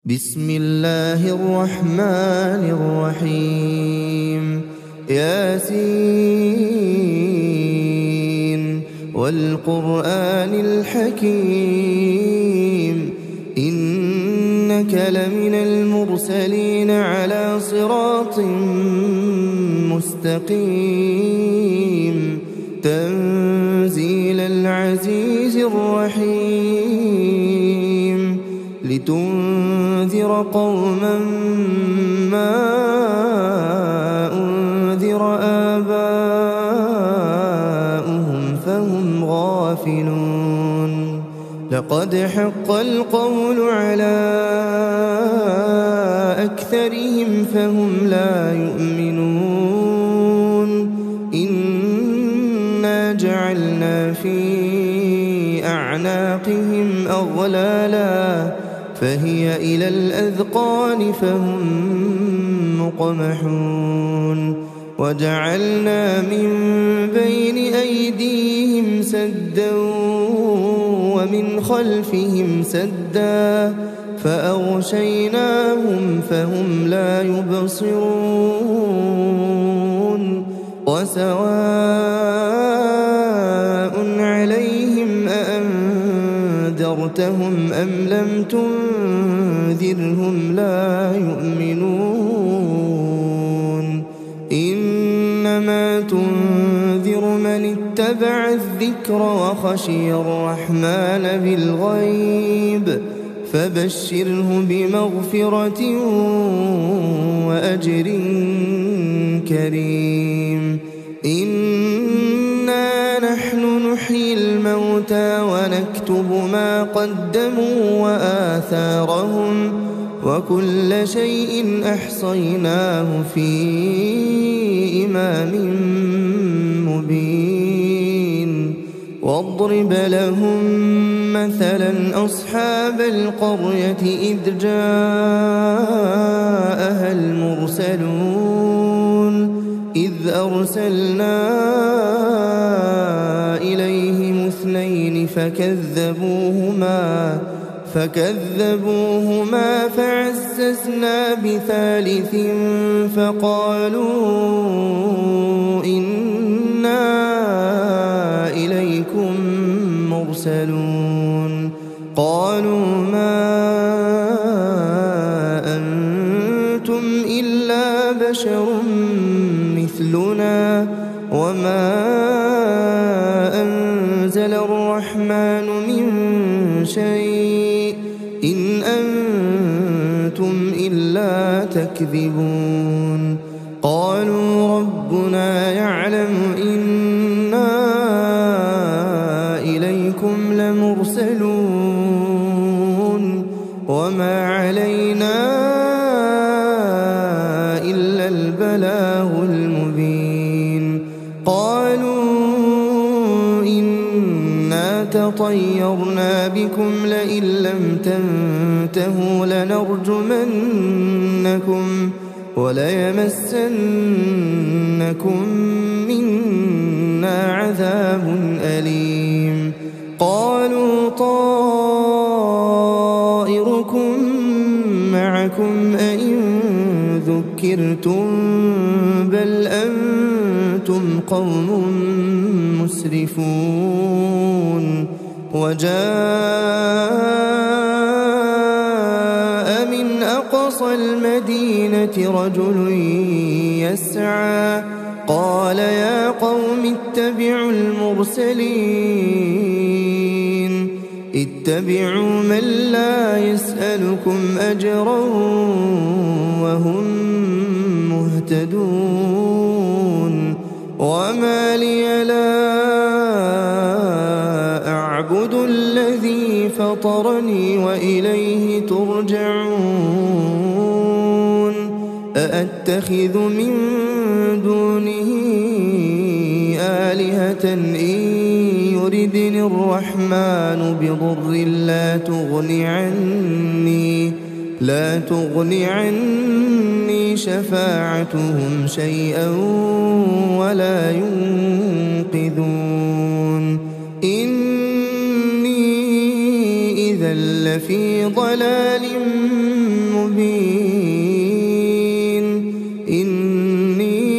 بسم الله الرحمن الرحيم ياسين والقرآن الحكيم إنك لمن المرسلين على صراط مستقيم تنزيل العزيز الرحيم لتنذر قوما ما أنذر آباؤهم فهم غافلون لقد حق القول على أكثرهم فهم لا يؤمنون إنا جعلنا في أعناقهم أغلالا فهي إلى الأذقان فهم مقمحون وجعلنا من بين أيديهم سدا ومن خلفهم سدا فأغشيناهم فهم لا يبصرون وسواء عليهم أأنذرتهم أم لم تنذرهم لا يؤمنون إنما تنذر من اتبع الذكر وخشي الرحمن بالغيب فبشره بمغفرة وأجر كريم إنا نحن نحيي الموتى ونكتب ما قدموا وآثارهم وكل شيء أحصيناه في إمام مبين واضرب لهم مثلا أصحاب القرية إذ جاءها المرسلون إذ أرسلنا إليهم اثنين فكذبوهما فعززنا بثالث فقالوا إنا إليكم مرسلون قالوا ما أنتم إلا بشر مثلنا وما أنزل الرحمن من شيء إن أنتم إلا تكذبون قالوا ربنا يعلم إنا إليكم لمرسلون وما علينا إلا البلاغ المبين قالوا إنا تطيرنا بكم لئن لم تنتهوا لنرجمنكم وليمسنكم منا عذاب أليم قالوا طائركم معكم أئن ذكرتم بل أنتم قوم مسرفون وجاء من أقصى المدينة رجل يسعى قال يا قوم اتبعوا المرسلين اتبعوا من لا يسألكم أجرا وهم مهتدون وما لي لا أعبد الذي فطرني وإليه ترجعون أأتخذ من دونه آلهة إن يردني الرحمن بضر لا تغني عني شفاعتهم شيئا ولا ينقذون إني إذا لفي ضلال مبين إني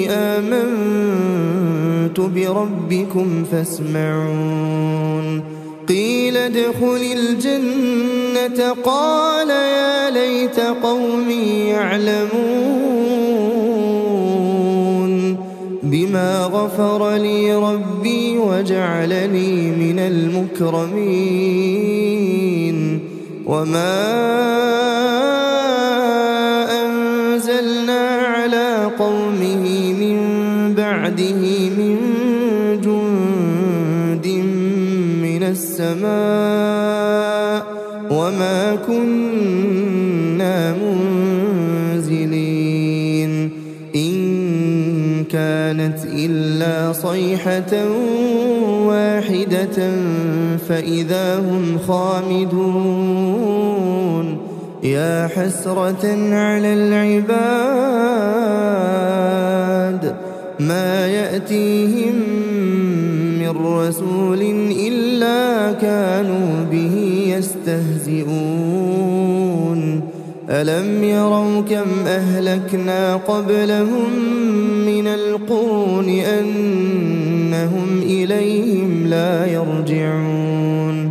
آمنت بربكم فاسمعون قيل ادخل الجنة قال يا ليت قومي يعلمون بما غفر لي ربي وجعلني من المكرمين وما أنزلنا على قومه من بعده من جند من السماء وما كنا منزلين إن كانت إلا صيحة واحدة فإذا هم خامدون يا حسرة على العباد ما يأتيهم من رسول إلا كانوا به يستهزئون ألم يروا كم أهلكنا قبلهم من القرون أنهم إليهم لا يرجعون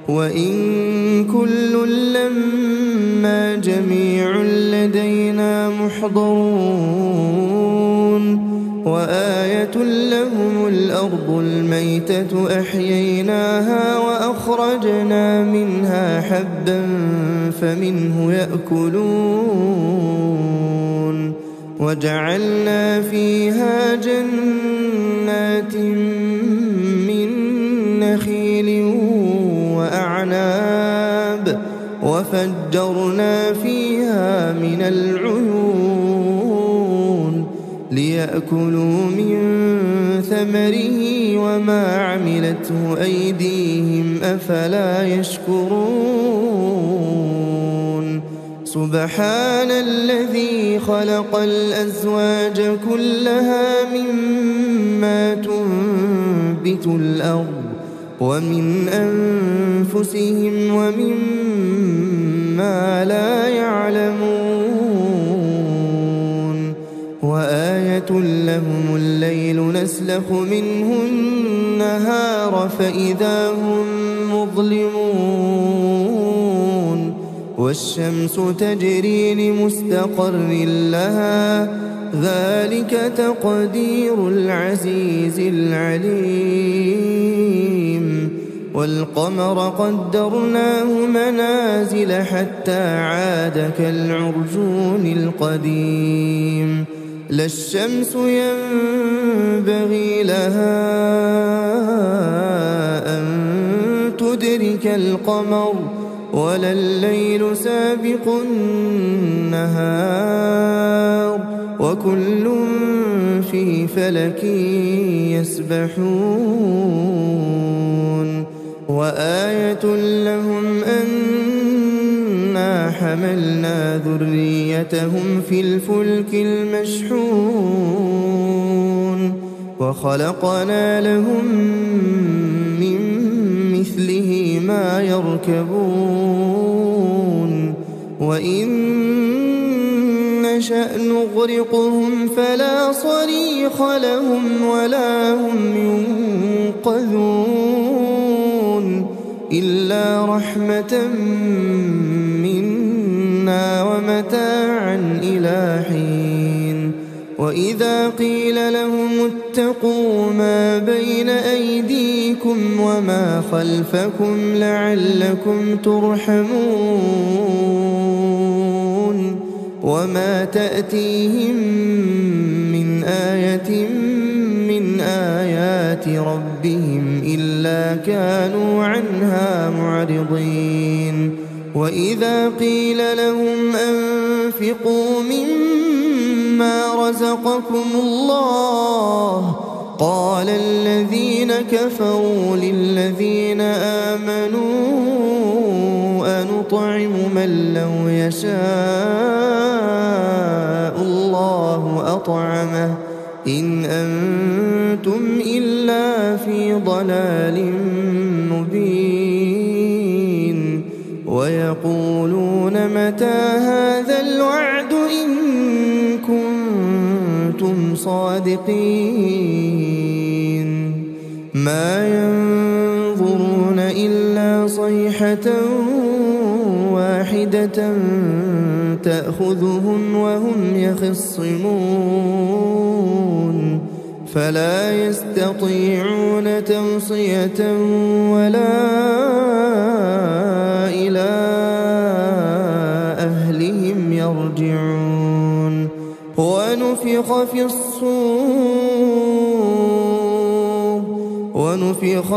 وإن كل لما جميع لدينا محضرون وآية لهم الأرض الميتة أحييناها وأخرجنا منها حبا فمنه يأكلون وجعلنا فيها جنات من نخيل وأعناب وفجرنا فيها من العيون ليأكلوا من ثمره وما عملته أيديهم أفلا يشكرون سبحان الذي خلق الأزواج كلها مما تنبت الأرض ومن أنفسهم ومما لا يعلمون وآية لهم الليل نسلخ منه النهار فإذا هم مظلمون والشمس تجري لمستقر لها ذلك تقدير العزيز العليم والقمر قدرناه منازل حتى عاد كالعرجون القديم لا الشمس ينبغي لها أن تدرك القمر ولا الليل سابق النهار وكل في فلك يسبحون وآية لهم أنا حملنا ذريتهم في الفلك المشحون وخلقنا لهم من مثله ما يركبون وإن نشأ نغرقهم فلا صريخ لهم ولا هم ينقذون إلا رحمة منا ومتاعا إلى حين وإذا قيل لهم اتقوا ما بين أيديكم وما خلفكم لعلكم ترحمون وما تأتيهم من آية من آيات ربهم إلا كانوا عنها معرضين وإذا قيل لهم أنفقوا مما رزقكم الله قال الذين كفروا للذين آمنوا أنطعم من لو يشاء الله أطعمه إن أنتم إلا في ضلال مبين ويقولون متى هذا الوعد إن كنتم صادقين ما ينظرون إلا صيحة واحدة تأخذهم وهم يخصمون فلا يستطيعون توصية ولا إلى أهلهم يرجعون ونفخ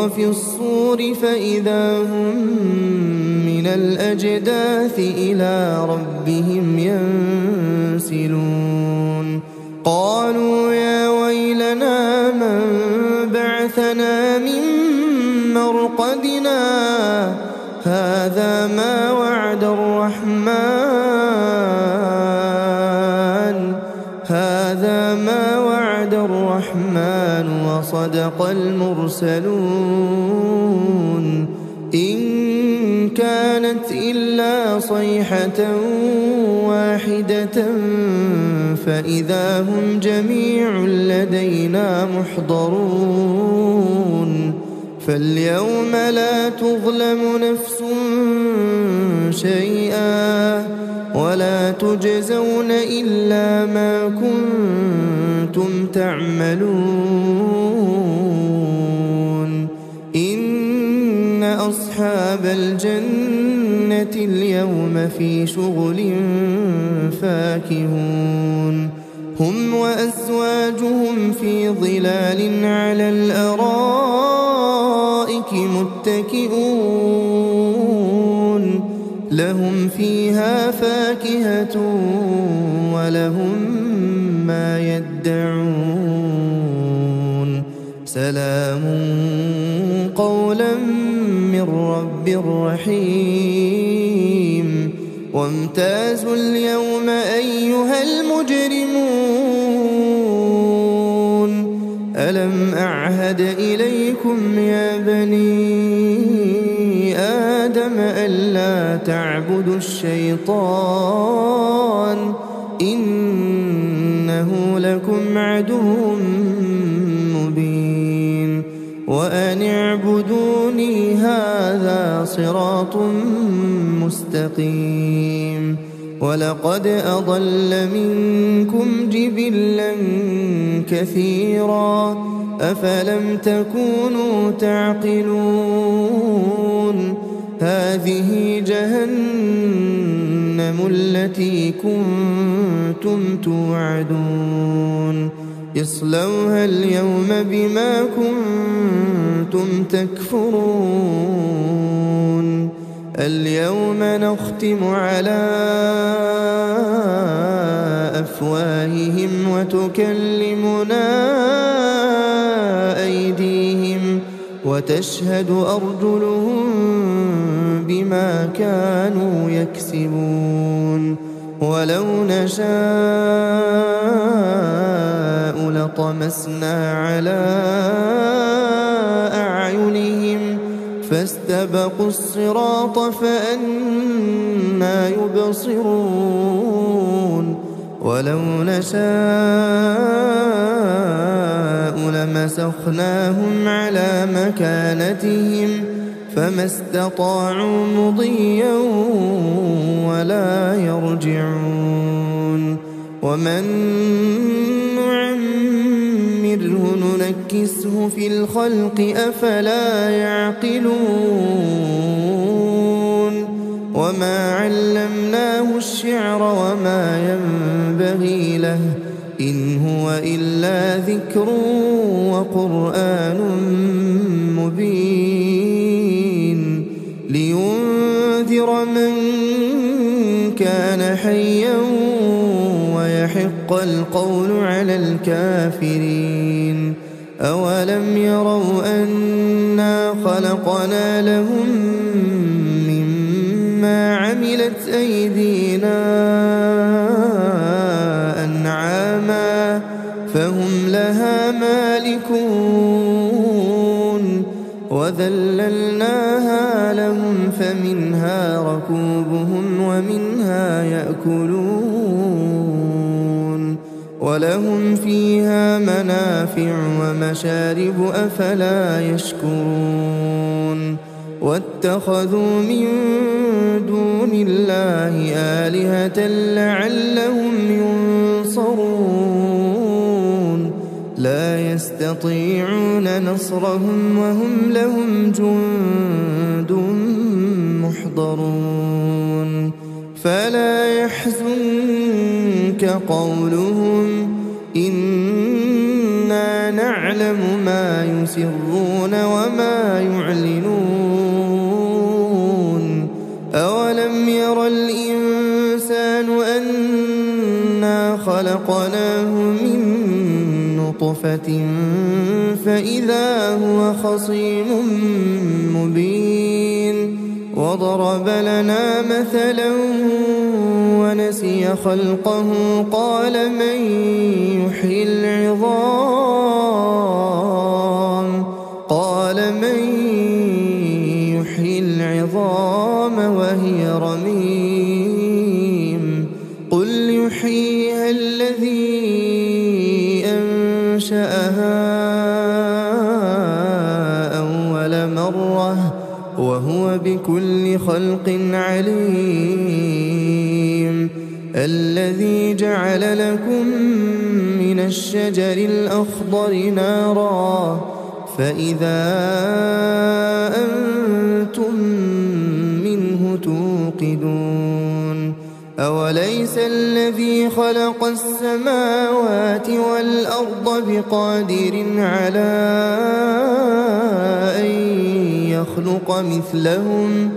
في الصور فإذا هم من الأجداث إلى ربهم ينسلون قالوا يا ويلنا من بعثنا من مرقدنا هذا ما وعد الرحمن وصدق المرسلون إن كانت إلا صيحة واحدة فإذا هم جميع لدينا محضرون فاليوم لا تظلم نفس شيئا ولا تجزون إلا ما كنتم تعملون إن أصحاب الجنة اليوم في شغل فاكهون هم وأزواجهم في ظلال على الأرائك متكئون لهم فيها فاكهة ولهم ما يدعون سلام قولا من رب رحيم وامتازوا اليوم أيها المجرمون ألم أعهد إليكم يا بني آدم ألا تعبدوا الشيطان إنه لكم عدو مبين وأن اعبدوني هذا صراط مستقيم ولقد أضل منكم جبلا كثيرا أفلم تكونوا تعقلون هذه جهنم التي كنتم توعدون اصلوها اليوم بما كنتم تكفرون اليوم نختم على أفواههم وتكلمنا أيديهم وتشهد أرجلهم بما كانوا يكسبون ولو نشاء لطمسنا على أعينهم فاستبقوا الصراط فأنى يبصرون ولو نشاء لمسخناهم على مكانتهم فما استطاعوا مضيا ولا يرجعون ومن نعمره ننكسه في الخلق أفلا يعقلون وما علمناه الشعر وما ينبغي له إن هو إلا ذكر وقرآن مبين لينذر من كان حيا ويحق القول على الكافرين أولم يروا أنا خلقنا لهم مما عملت أيدينا أنعاما فهم لها مالكون وذللناها لهم فمنها فيها ركوبهم ومنها يأكلون ولهم فيها منافع ومشارب أفلا يشكرون واتخذوا من دون الله آلهة لعلهم ينصرون لا يستطيعون نصرهم وهم لهم جند محضرون فلا يحزنك قولهم إنا نعلم ما يسرون وما يعلنون أولم ير الإنسان أنا خلقناه من نطفة فإذا هو خصيم مبين وضرب لنا مثلا ونسي خلقه قال من يحيي العظام وهي رميم قل يحييها الذي أنشأها أول مرة وهو بكل خلق عليم الذي جعل لكم من الشجر الأخضر نارا فإذا أنتم منه توقدون أوليس الذي خلق السماوات والأرض بقادر على أن يخلق مثلهم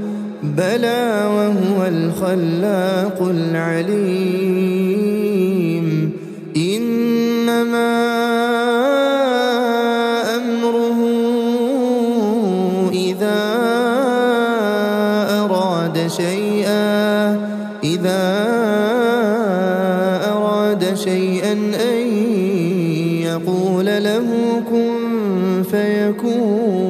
بلى وهو الخلاق العليم إنما أمره إذا أراد شيئا أن يقول له كن فيكون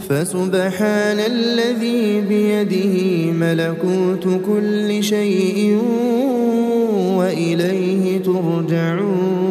فسبحان الذي بيده ملكوت كل شيء وإليه ترجعون